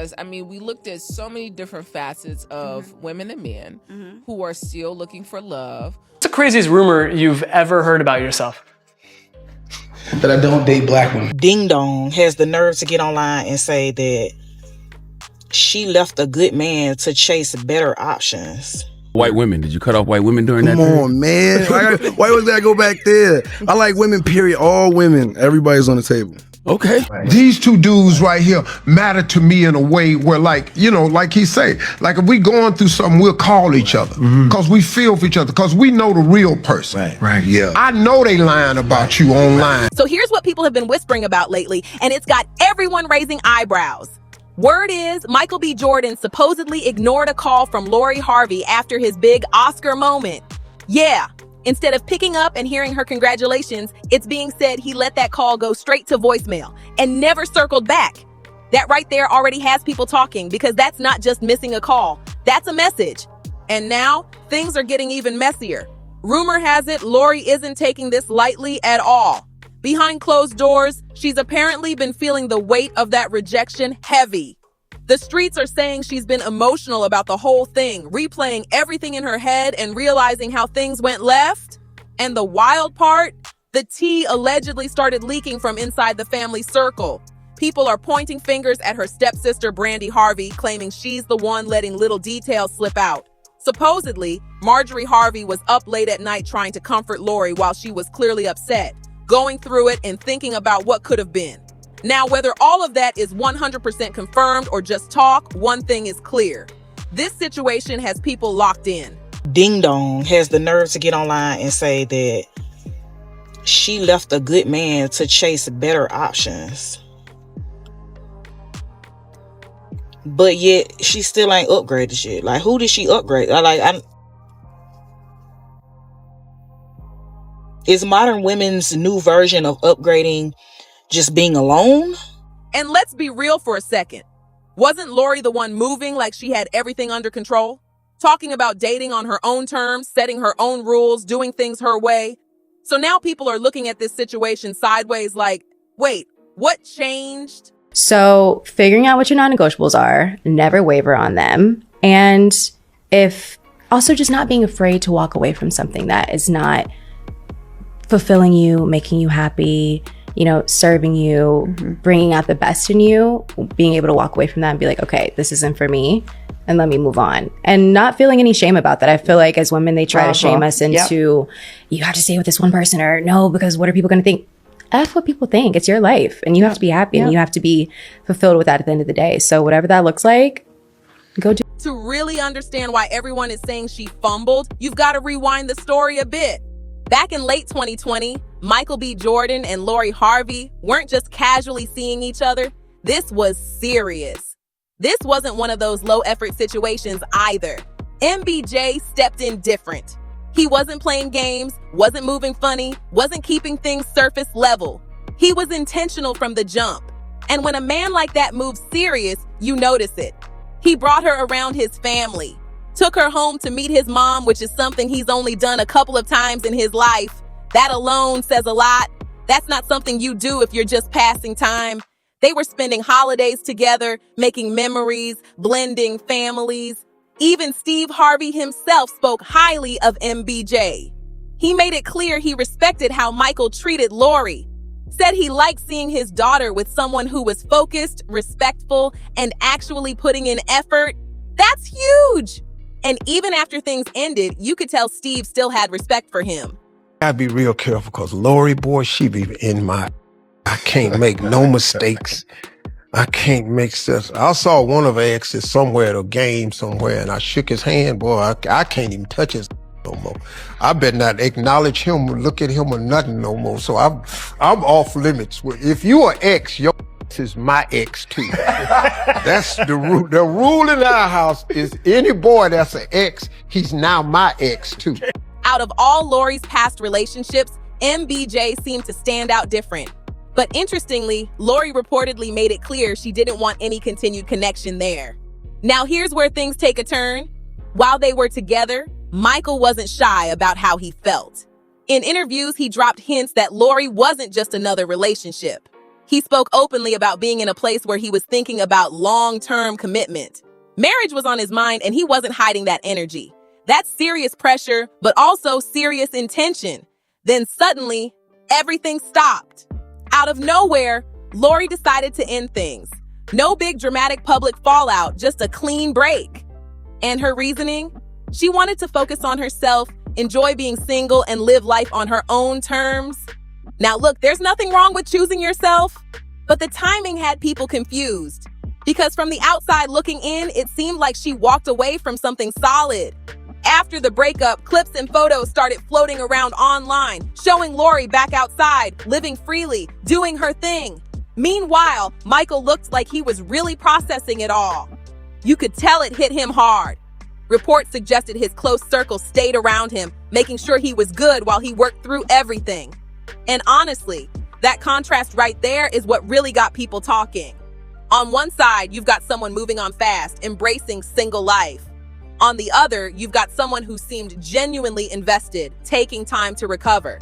because, I mean, we looked at so many different facets of women and men who are still looking for love. What's the craziest rumor you've ever heard about yourself? That I don't date black women. Ding Dong has the nerve to get online and say that she left a good man to chase better options. White women. Did you cut off white women during that Come period? on, man. Why was that go back there? I like women, period. All women. Everybody's on the table. Okay. These two dudes right here matter to me in a way where, like, you know, like he say, like if we going through something, we'll call each other because we feel for each other, because we know the real person. Right, yeah. I know they lying about you online. So here's what people have been whispering about lately, and it's got everyone raising eyebrows. Word is Michael B. Jordan supposedly ignored a call from Lori Harvey after his big Oscar moment. Yeah. Instead of picking up and hearing her congratulations, it's being said he let that call go straight to voicemail and never circled back. That right there already has people talking, because that's not just missing a call. That's a message. And now things are getting even messier. Rumor has it Lori isn't taking this lightly at all. Behind closed doors, she's apparently been feeling the weight of that rejection heavy. The streets are saying she's been emotional about the whole thing, replaying everything in her head and realizing how things went left. And the wild part, the tea allegedly started leaking from inside the family circle. People are pointing fingers at her stepsister, Brandy Harvey, claiming she's the one letting little details slip out. Supposedly, Marjorie Harvey was up late at night trying to comfort Lori while she was clearly upset, going through it and thinking about what could have been. Now, whether all of that is 100% confirmed or just talk, one thing is clear. This situation has people locked in. Ding Dong has the nerve to get online and say that she left a good man to chase better options. But yet, she still ain't upgraded shit. Like, who did she upgrade? Is modern women's new version of upgrading just being alone? And let's be real for a second. Wasn't Lori the one moving like she had everything under control? Talking about dating on her own terms, setting her own rules, doing things her way. So now people are looking at this situation sideways like, wait, what changed? So figuring out what your non-negotiables are, never waver on them. And if also just not being afraid to walk away from something that is not fulfilling you, making you happy, you know, serving you, bringing out the best in you, being able to walk away from that and be like, okay, this isn't for me, and let me move on. And not feeling any shame about that. I feel like as women, they try to shame us into, you have to stay with this one person, or no, because what are people going to think? F what people think. It's your life, and you have to be happy, and you have to be fulfilled with that at the end of the day. So whatever that looks like, go do. To really understand why everyone is saying she fumbled, you've got to rewind the story a bit. Back in late 2020, Michael B. Jordan and Lori Harvey weren't just casually seeing each other. This was serious. This wasn't one of those low-effort situations either. MBJ stepped in different. He wasn't playing games, wasn't moving funny, wasn't keeping things surface level. He was intentional from the jump. And when a man like that moves serious, you notice it. He brought her around his family. Took her home to meet his mom, which is something he's only done a couple of times in his life. That alone says a lot. That's not something you do if you're just passing time. They were spending holidays together, making memories, blending families. Even Steve Harvey himself spoke highly of MBJ. He made it clear he respected how Michael treated Lori. Said he liked seeing his daughter with someone who was focused, respectful, and actually putting in effort. That's huge! And even after things ended, you could tell Steve still had respect for him. Gotta be real careful, because Lori, boy, she be in my... I can't make no mistakes. I can't make sense. I saw one of her exes somewhere at a game somewhere, and I shook his hand. Boy, I can't even touch his no more. I better not acknowledge him, look at him or nothing no more. So I'm off limits. If you are ex, your is my ex too. That's the rule. The rule in our house is any boy that's an ex, he's now my ex too. Out of all Lori's past relationships, MBJ seemed to stand out different. But interestingly, Lori reportedly made it clear she didn't want any continued connection there. Now here's where things take a turn. While they were together, Michael wasn't shy about how he felt. In interviews, he dropped hints that Lori wasn't just another relationship. He spoke openly about being in a place where he was thinking about long-term commitment. Marriage was on his mind, and he wasn't hiding that energy. That's serious pressure, but also serious intention. Then suddenly, everything stopped. Out of nowhere, Lori decided to end things. No big dramatic public fallout, just a clean break. And her reasoning? She wanted to focus on herself, enjoy being single, and live life on her own terms. Now look, there's nothing wrong with choosing yourself, but the timing had people confused. Because from the outside looking in, it seemed like she walked away from something solid. After the breakup, clips and photos started floating around online, showing Lori back outside, living freely, doing her thing. Meanwhile, Michael looked like he was really processing it all. You could tell it hit him hard. Reports suggested his close circle stayed around him, making sure he was good while he worked through everything. And honestly, that contrast right there is what really got people talking. On one side, you've got someone moving on fast, embracing single life. On the other, you've got someone who seemed genuinely invested, taking time to recover.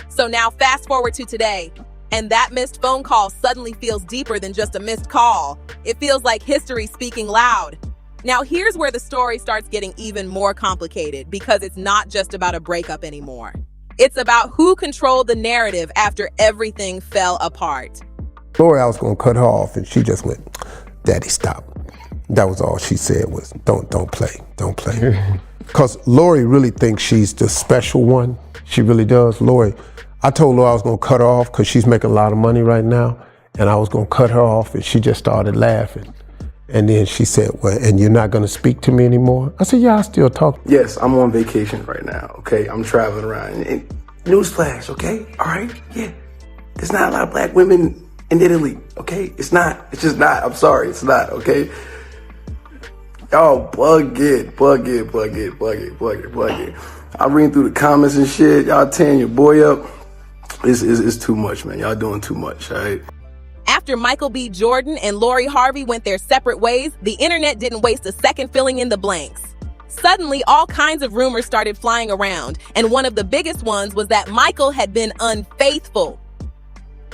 So now fast forward to today, and that missed phone call suddenly feels deeper than just a missed call. It feels like history speaking loud. Now here's where the story starts getting even more complicated, because it's not just about a breakup anymore. It's about who controlled the narrative after everything fell apart. Lori, I was gonna cut her off, and she just went, "Daddy, stop." That was all she said was, don't play. Because Lori really thinks she's the special one. She really does. Lori, I told Lori I was gonna cut her off because she's making a lot of money right now, and I was gonna cut her off, and she just started laughing. And then she said, "Well, and you're not gonna speak to me anymore?" I said, "Yeah, I still talk." Yes, I'm on vacation right now, okay? I'm traveling around. And newsflash, okay? All right? Yeah. There's not a lot of black women in Italy, okay? It's not. It's just not. I'm sorry. It's not, okay? Y'all plug it. I read through the comments and shit. Y'all tearing your boy up. It's too much, man. Y'all doing too much, all right? After Michael B. Jordan and Lori Harvey went their separate ways, the internet didn't waste a second filling in the blanks. Suddenly, all kinds of rumors started flying around, and one of the biggest ones was that Michael had been unfaithful.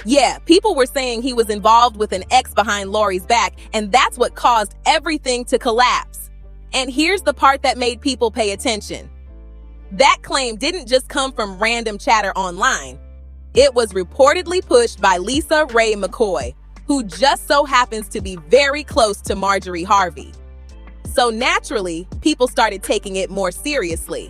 Yeah, people were saying he was involved with an ex behind Lori's back, and that's what caused everything to collapse. And here's the part that made people pay attention. That claim didn't just come from random chatter online. It was reportedly pushed by Lisa Ray McCoy, who just so happens to be very close to Marjorie Harvey. So naturally, people started taking it more seriously.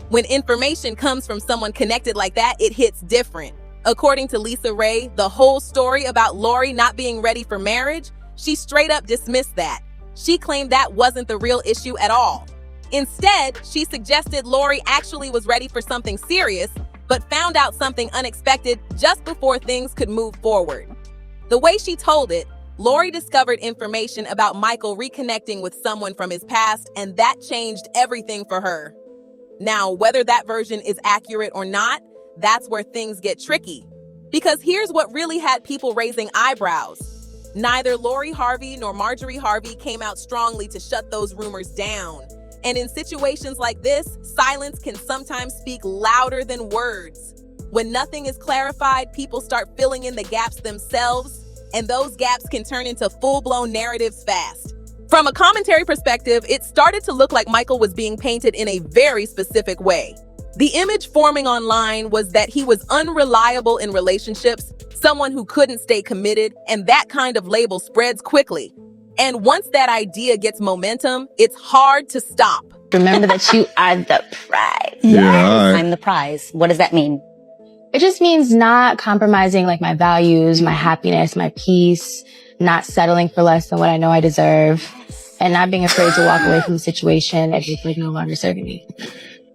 When information comes from someone connected like that, it hits different. According to Lisa Ray, the whole story about Lori not being ready for marriage, she straight up dismissed that. She claimed that wasn't the real issue at all. Instead, she suggested Lori actually was ready for something serious, but found out something unexpected just before things could move forward. The way she told it, Lori discovered information about Michael reconnecting with someone from his past, and that changed everything for her. Now, whether that version is accurate or not, that's where things get tricky. Because here's what really had people raising eyebrows. Neither Lori Harvey nor Marjorie Harvey came out strongly to shut those rumors down. And in situations like this, silence can sometimes speak louder than words. When nothing is clarified, people start filling in the gaps themselves, and those gaps can turn into full-blown narratives fast. From a commentary perspective, it started to look like Michael was being painted in a very specific way. The image forming online was that he was unreliable in relationships, someone who couldn't stay committed, and that kind of label spreads quickly. And once that idea gets momentum, it's hard to stop. Remember that you are the prize. Yeah, I'm the prize. What does that mean? It just means not compromising like my values, my happiness, my peace, not settling for less than what I know I deserve, and not being afraid to walk away from the situation if it's like no longer serving me.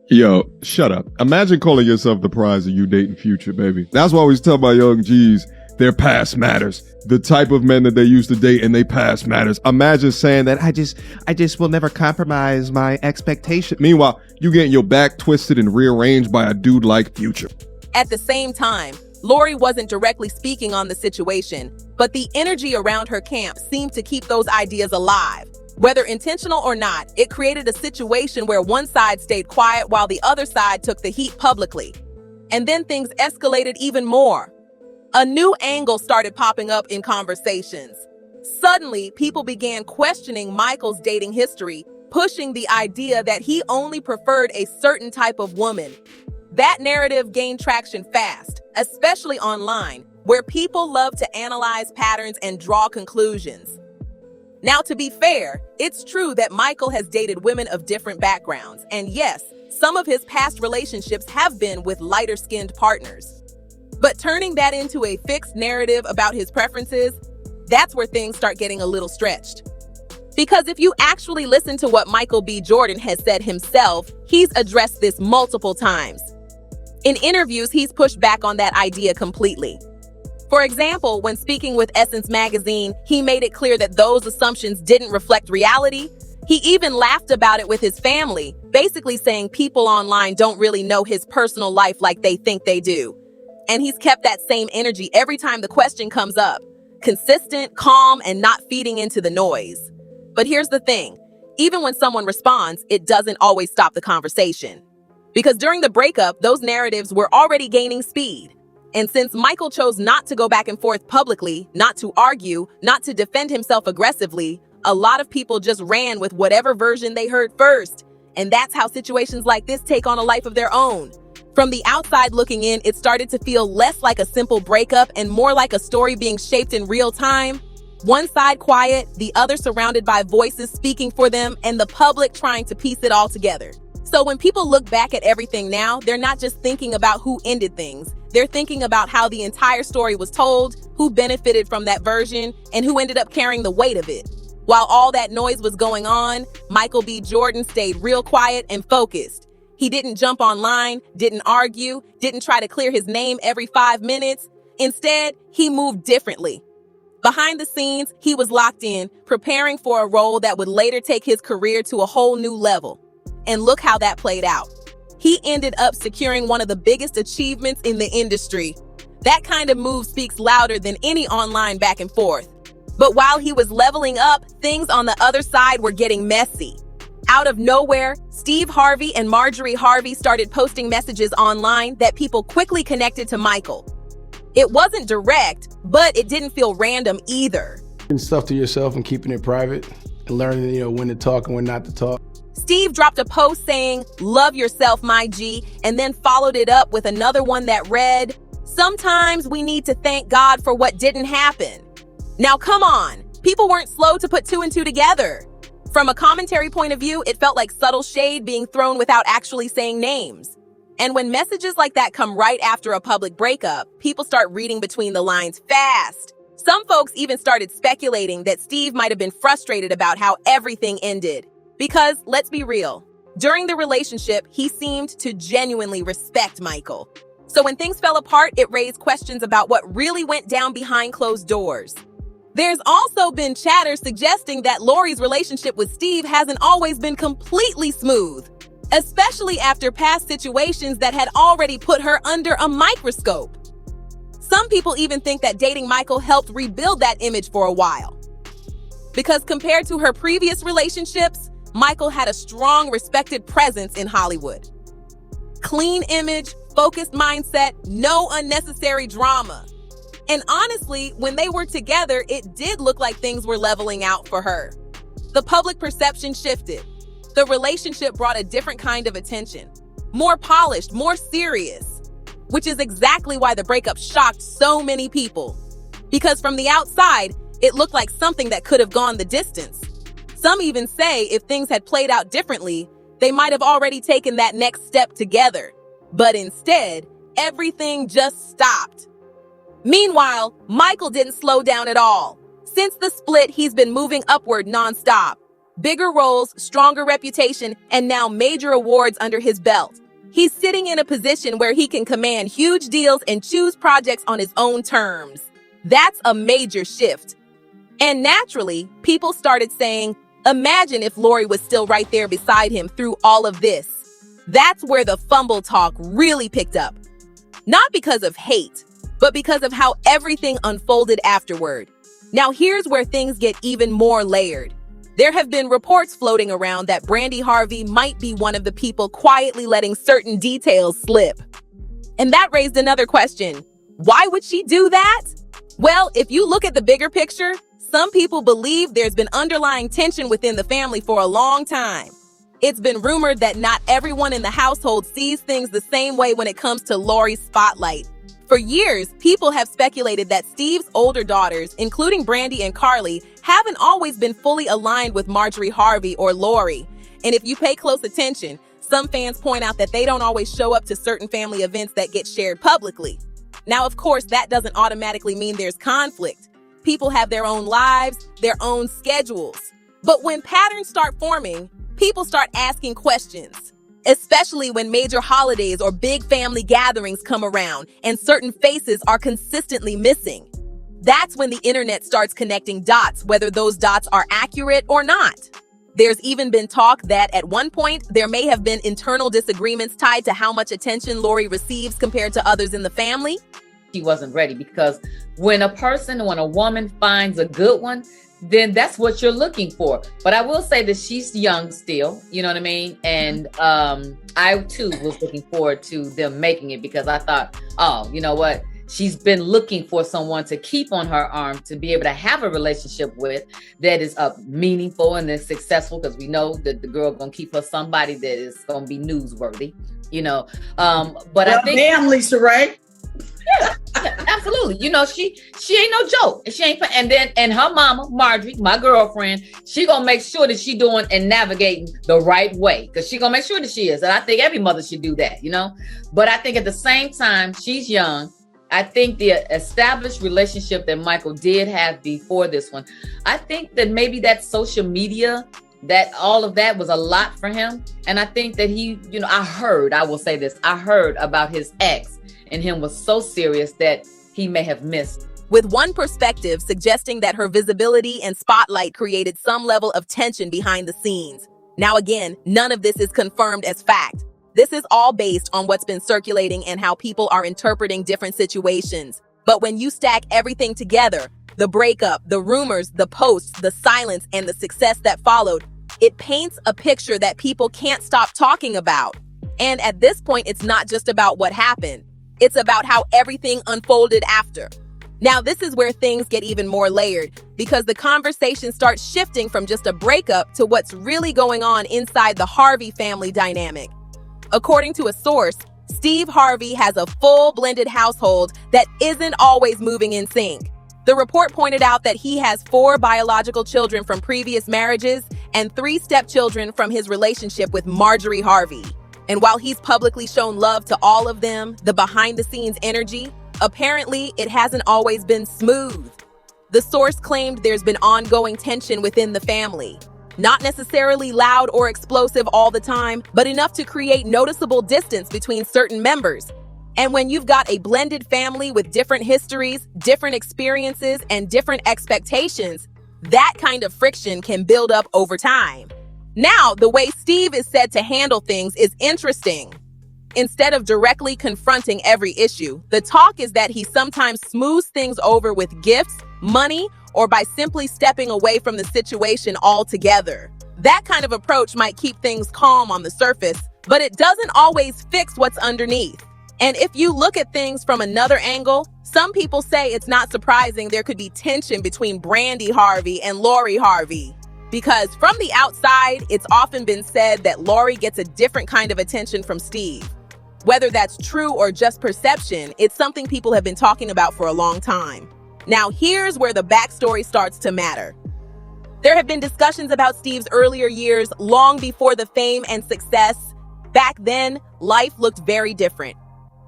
Yo, shut up. Imagine calling yourself the prize of you dating future, baby. That's why I always tell my young G's, their past matters. The type of men that they used to date and they past matters. Imagine saying that I just will never compromise my expectation. Meanwhile, you getting your back twisted and rearranged by a dude like Future. At the same time, Lori wasn't directly speaking on the situation, but the energy around her camp seemed to keep those ideas alive. Whether intentional or not, it created a situation where one side stayed quiet while the other side took the heat publicly. And then things escalated even more. A new angle started popping up in conversations. Suddenly, people began questioning Michael's dating history, pushing the idea that he only preferred a certain type of woman. That narrative gained traction fast, especially online, where people love to analyze patterns and draw conclusions. Now, to be fair, it's true that Michael has dated women of different backgrounds, and yes, some of his past relationships have been with lighter-skinned partners. But turning that into a fixed narrative about his preferences, that's where things start getting a little stretched. Because if you actually listen to what Michael B. Jordan has said himself, he's addressed this multiple times. In interviews, he's pushed back on that idea completely. For example, when speaking with Essence magazine, he made it clear that those assumptions didn't reflect reality. He even laughed about it with his family, basically saying people online don't really know his personal life like they think they do. And he's kept that same energy every time the question comes up. Consistent, calm, and not feeding into the noise. But here's the thing. Even when someone responds, it doesn't always stop the conversation. Because during the breakup, those narratives were already gaining speed. And since Michael chose not to go back and forth publicly, not to argue, not to defend himself aggressively, a lot of people just ran with whatever version they heard first. And that's how situations like this take on a life of their own. From the outside looking in, it started to feel less like a simple breakup and more like a story being shaped in real time. One side quiet, the other surrounded by voices speaking for them, and the public trying to piece it all together. So when people look back at everything now, they're not just thinking about who ended things. They're thinking about how the entire story was told, who benefited from that version, and who ended up carrying the weight of it. While all that noise was going on, Michael B. Jordan stayed real quiet and focused. He didn't jump online, didn't argue, didn't try to clear his name every 5 minutes. Instead, he moved differently. Behind the scenes, he was locked in, preparing for a role that would later take his career to a whole new level. And look how that played out. He ended up securing one of the biggest achievements in the industry. That kind of move speaks louder than any online back and forth. But while he was leveling up, things on the other side were getting messy. Out of nowhere, Steve Harvey and Marjorie Harvey started posting messages online that people quickly connected to Michael. It wasn't direct, but it didn't feel random either. Keeping stuff to yourself and keeping it private and learning, when to talk and when not to talk. Steve dropped a post saying, "Love yourself, my G," and then followed it up with another one that read, "Sometimes we need to thank God for what didn't happen." Now, come on. People weren't slow to put two and two together. From a commentary point of view, it felt like subtle shade being thrown without actually saying names. And when messages like that come right after a public breakup, people start reading between the lines fast. Some folks even started speculating that Steve might have been frustrated about how everything ended. Because, let's be real, during the relationship, he seemed to genuinely respect Michael. So when things fell apart, it raised questions about what really went down behind closed doors. There's also been chatter suggesting that Lori's relationship with Steve hasn't always been completely smooth, especially after past situations that had already put her under a microscope. Some people even think that dating Michael helped rebuild that image for a while. Because compared to her previous relationships, Michael had a strong, respected presence in Hollywood. Clean image, focused mindset, no unnecessary drama. And honestly, when they were together, it did look like things were leveling out for her. The public perception shifted. The relationship brought a different kind of attention. More polished, more serious. Which is exactly why the breakup shocked so many people. Because from the outside, it looked like something that could have gone the distance. Some even say if things had played out differently, they might have already taken that next step together. But instead, everything just stopped. Meanwhile, Michael didn't slow down at all. Since the split, he's been moving upward nonstop. Bigger roles, stronger reputation, and now major awards under his belt. He's sitting in a position where he can command huge deals and choose projects on his own terms. That's a major shift. And naturally, people started saying, imagine if Lori was still right there beside him through all of this. That's where the fumble talk really picked up. Not because of hate, but because of how everything unfolded afterward. Now here's where things get even more layered. There have been reports floating around that Brandy Harvey might be one of the people quietly letting certain details slip. And that raised another question. Why would she do that? Well, if you look at the bigger picture, some people believe there's been underlying tension within the family for a long time. It's been rumored that not everyone in the household sees things the same way when it comes to Lori's spotlight. For years, people have speculated that Steve's older daughters, including Brandy and Carly, haven't always been fully aligned with Marjorie Harvey or Lori. And if you pay close attention, some fans point out that they don't always show up to certain family events that get shared publicly. Now, of course, that doesn't automatically mean there's conflict. People have their own lives, their own schedules. But when patterns start forming, people start asking questions, especially when major holidays or big family gatherings come around and certain faces are consistently missing. That's when the internet starts connecting dots, whether those dots are accurate or not. There's even been talk that at one point there may have been internal disagreements tied to how much attention Lori receives compared to others in the family. She wasn't ready, because when a woman finds a good one, then that's what you're looking for. But I will say that she's young still, you know what I mean? And I too was looking forward to them making it, because I thought, oh, you know what? She's been looking for someone to keep on her arm, to be able to have a relationship with that is meaningful and is successful, because we know that the girl gonna keep her somebody that is gonna be newsworthy, you know. But well, I think, damn, Lisa, right? Yeah, absolutely. You know, she ain't no joke. She ain't. And her mama, Marjorie, my girlfriend, she gonna make sure that she doing and navigating the right way, because she gonna make sure that she is. And I think every mother should do that, you know. But I think at the same time, she's young. I think the established relationship that Michael did have before this one, I think that maybe that social media, that all of that was a lot for him. And I think that he, you know, I heard about his ex, and him was so serious that he may have missed. With one perspective suggesting that her visibility and spotlight created some level of tension behind the scenes. Now again, none of this is confirmed as fact. This is all based on what's been circulating and how people are interpreting different situations. But when you stack everything together, the breakup, the rumors, the posts, the silence, and the success that followed, it paints a picture that people can't stop talking about. And at this point, it's not just about what happened. It's about how everything unfolded after. Now, this is where things get even more layered, because the conversation starts shifting from just a breakup to what's really going on inside the Harvey family dynamic. According to a source, Steve Harvey has a full blended household that isn't always moving in sync. The report pointed out that he has 4 biological children from previous marriages and 3 stepchildren from his relationship with Marjorie Harvey. And while he's publicly shown love to all of them, the behind-the-scenes energy, apparently it hasn't always been smooth. The source claimed there's been ongoing tension within the family. Not necessarily loud or explosive all the time, but enough to create noticeable distance between certain members. And when you've got a blended family with different histories, different experiences, and different expectations, that kind of friction can build up over time. Now, the way Steve is said to handle things is interesting. Instead of directly confronting every issue, the talk is that he sometimes smooths things over with gifts, money, or by simply stepping away from the situation altogether. That kind of approach might keep things calm on the surface, but it doesn't always fix what's underneath. And if you look at things from another angle, some people say it's not surprising there could be tension between Brandy Harvey and Lori Harvey. Because from the outside, it's often been said that Lori gets a different kind of attention from Steve. Whether that's true or just perception, it's something people have been talking about for a long time. Now, here's where the backstory starts to matter. There have been discussions about Steve's earlier years long before the fame and success. Back then, life looked very different.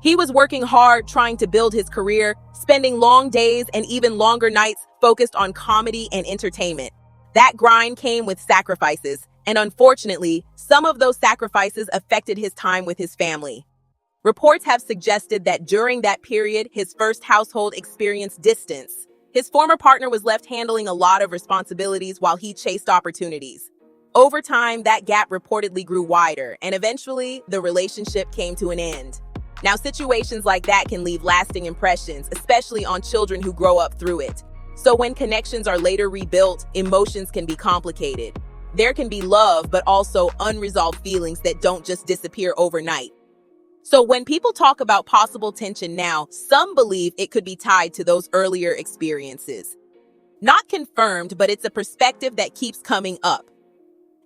He was working hard trying to build his career, spending long days and even longer nights focused on comedy and entertainment. That grind came with sacrifices, and unfortunately, some of those sacrifices affected his time with his family. Reports have suggested that during that period, his first household experienced distance. His former partner was left handling a lot of responsibilities while he chased opportunities. Over time, that gap reportedly grew wider, and eventually, the relationship came to an end. Now, situations like that can leave lasting impressions, especially on children who grow up through it. So when connections are later rebuilt, emotions can be complicated. There can be love, but also unresolved feelings that don't just disappear overnight. So when people talk about possible tension now, some believe it could be tied to those earlier experiences. Not confirmed, but it's a perspective that keeps coming up.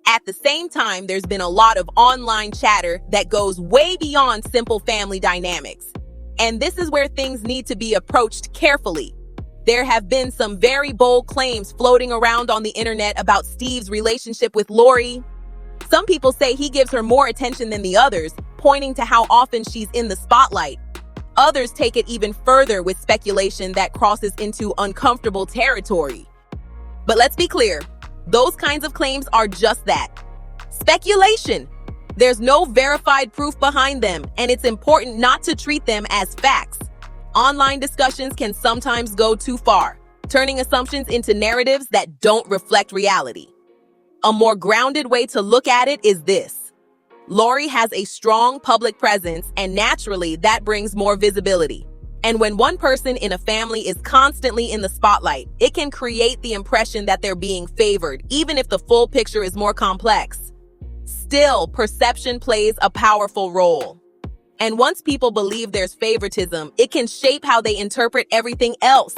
At the same time, there's been a lot of online chatter that goes way beyond simple family dynamics. And this is where things need to be approached carefully. There have been some very bold claims floating around on the internet about Steve's relationship with Lori. Some people say he gives her more attention than the others, pointing to how often she's in the spotlight. Others take it even further with speculation that crosses into uncomfortable territory. But let's be clear, those kinds of claims are just that. Speculation. There's no verified proof behind them, and it's important not to treat them as facts. Online discussions can sometimes go too far, turning assumptions into narratives that don't reflect reality. A more grounded way to look at it is this. Lori has a strong public presence, and naturally, that brings more visibility. And when one person in a family is constantly in the spotlight, it can create the impression that they're being favored, even if the full picture is more complex. Still, perception plays a powerful role. And once people believe there's favoritism, it can shape how they interpret everything else.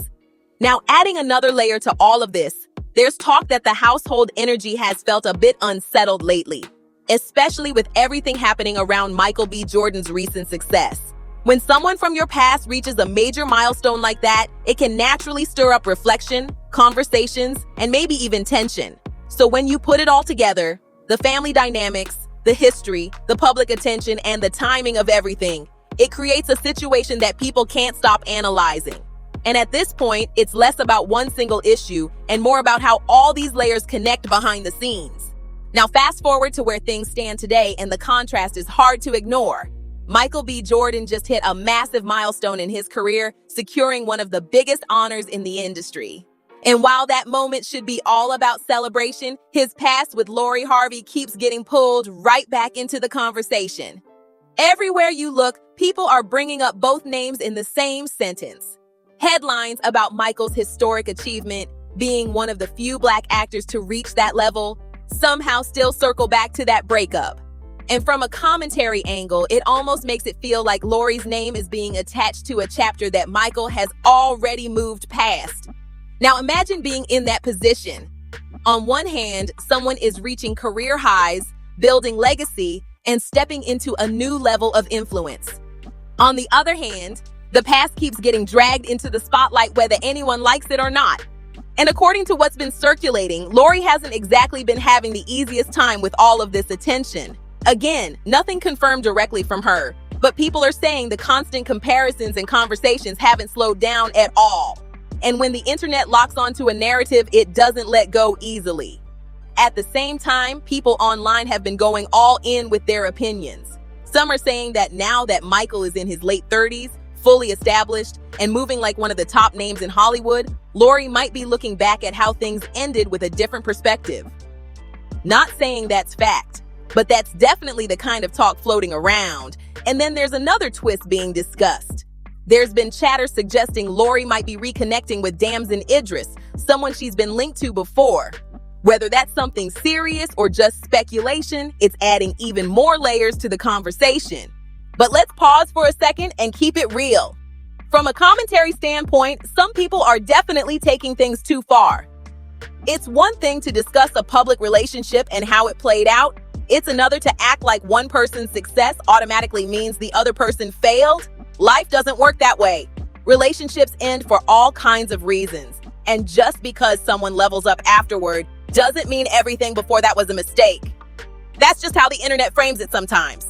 Now, adding another layer to all of this, there's talk that the household energy has felt a bit unsettled lately, especially with everything happening around Michael B. Jordan's recent success. When someone from your past reaches a major milestone like that, it can naturally stir up reflection, conversations, and maybe even tension. So when you put it all together, the family dynamics, the history, the public attention, and the timing of everything, it creates a situation that people can't stop analyzing. And at this point, it's less about one single issue and more about how all these layers connect behind the scenes. Now fast forward to where things stand today, and the contrast is hard to ignore. Michael B. Jordan just hit a massive milestone in his career, securing one of the biggest honors in the industry. And while that moment should be all about celebration, his past with Lori Harvey keeps getting pulled right back into the conversation. Everywhere you look, people are bringing up both names in the same sentence. Headlines about Michael's historic achievement, being one of the few Black actors to reach that level, somehow still circle back to that breakup. And from a commentary angle, it almost makes it feel like Lori's name is being attached to a chapter that Michael has already moved past. Now imagine being in that position. On one hand, someone is reaching career highs, building legacy, and stepping into a new level of influence. On the other hand, the past keeps getting dragged into the spotlight whether anyone likes it or not. And according to what's been circulating, Lori hasn't exactly been having the easiest time with all of this attention. Again, nothing confirmed directly from her, but people are saying the constant comparisons and conversations haven't slowed down at all. And when the internet locks onto a narrative, it doesn't let go easily. At the same time, people online have been going all in with their opinions. Some are saying that now that Michael is in his late 30s, fully established, and moving like one of the top names in Hollywood, Lori might be looking back at how things ended with a different perspective. Not saying that's fact, but that's definitely the kind of talk floating around. And then there's another twist being discussed. There's been chatter suggesting Lori might be reconnecting with Damson Idris, someone she's been linked to before. Whether that's something serious or just speculation, it's adding even more layers to the conversation. But let's pause for a second and keep it real. From a commentary standpoint, some people are definitely taking things too far. It's one thing to discuss a public relationship and how it played out. It's another to act like one person's success automatically means the other person failed. Life doesn't work that way. Relationships end for all kinds of reasons. And just because someone levels up afterward doesn't mean everything before that was a mistake. That's just how the internet frames it sometimes.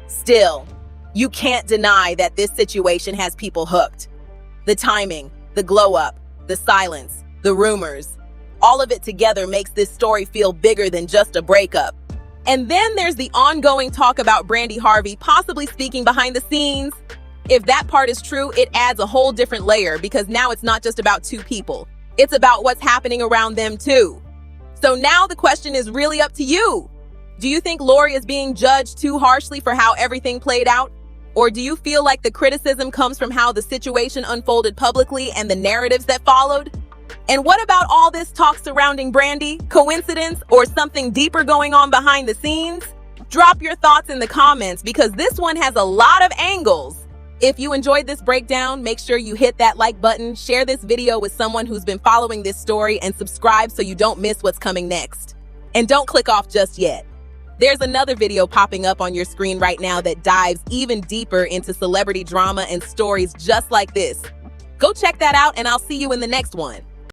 Still, you can't deny that this situation has people hooked. The timing, the glow up, the silence, the rumors, all of it together makes this story feel bigger than just a breakup. And then there's the ongoing talk about Brandy Harvey possibly speaking behind the scenes. If that part is true, it adds a whole different layer because now it's not just about two people. It's about what's happening around them too. So now the question is really up to you. Do you think Lori is being judged too harshly for how everything played out? Or do you feel like the criticism comes from how the situation unfolded publicly and the narratives that followed? And what about all this talk surrounding Brandy? Coincidence or something deeper going on behind the scenes? Drop your thoughts in the comments because this one has a lot of angles. If you enjoyed this breakdown, make sure you hit that like button, share this video with someone who's been following this story, and subscribe so you don't miss what's coming next. And don't click off just yet. There's another video popping up on your screen right now that dives even deeper into celebrity drama and stories just like this. Go check that out, and I'll see you in the next one.